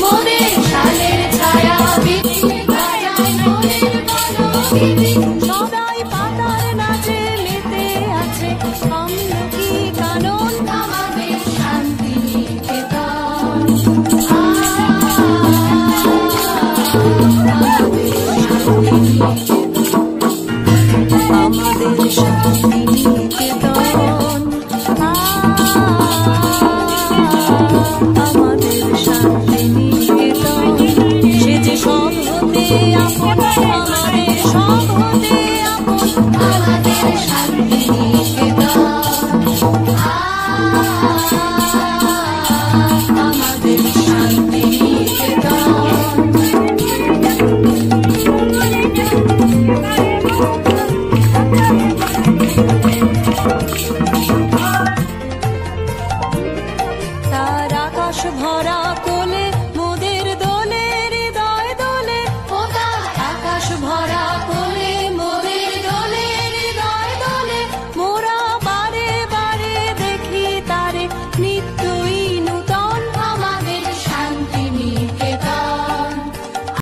মোদের শালের ছায়া বিধি বাজায় মোদের বনবিধি। সবাই পাতার নাচে মেতে আছে আমলকি কানন আমাদের শান্তি নিকেতন। আমাদের শান্তি নিকেতন, আমাদের শান্তি নিকেতন। সে যে সব হতে আপন, আমাদের সব হতে আপন, আমাদের শান্তি।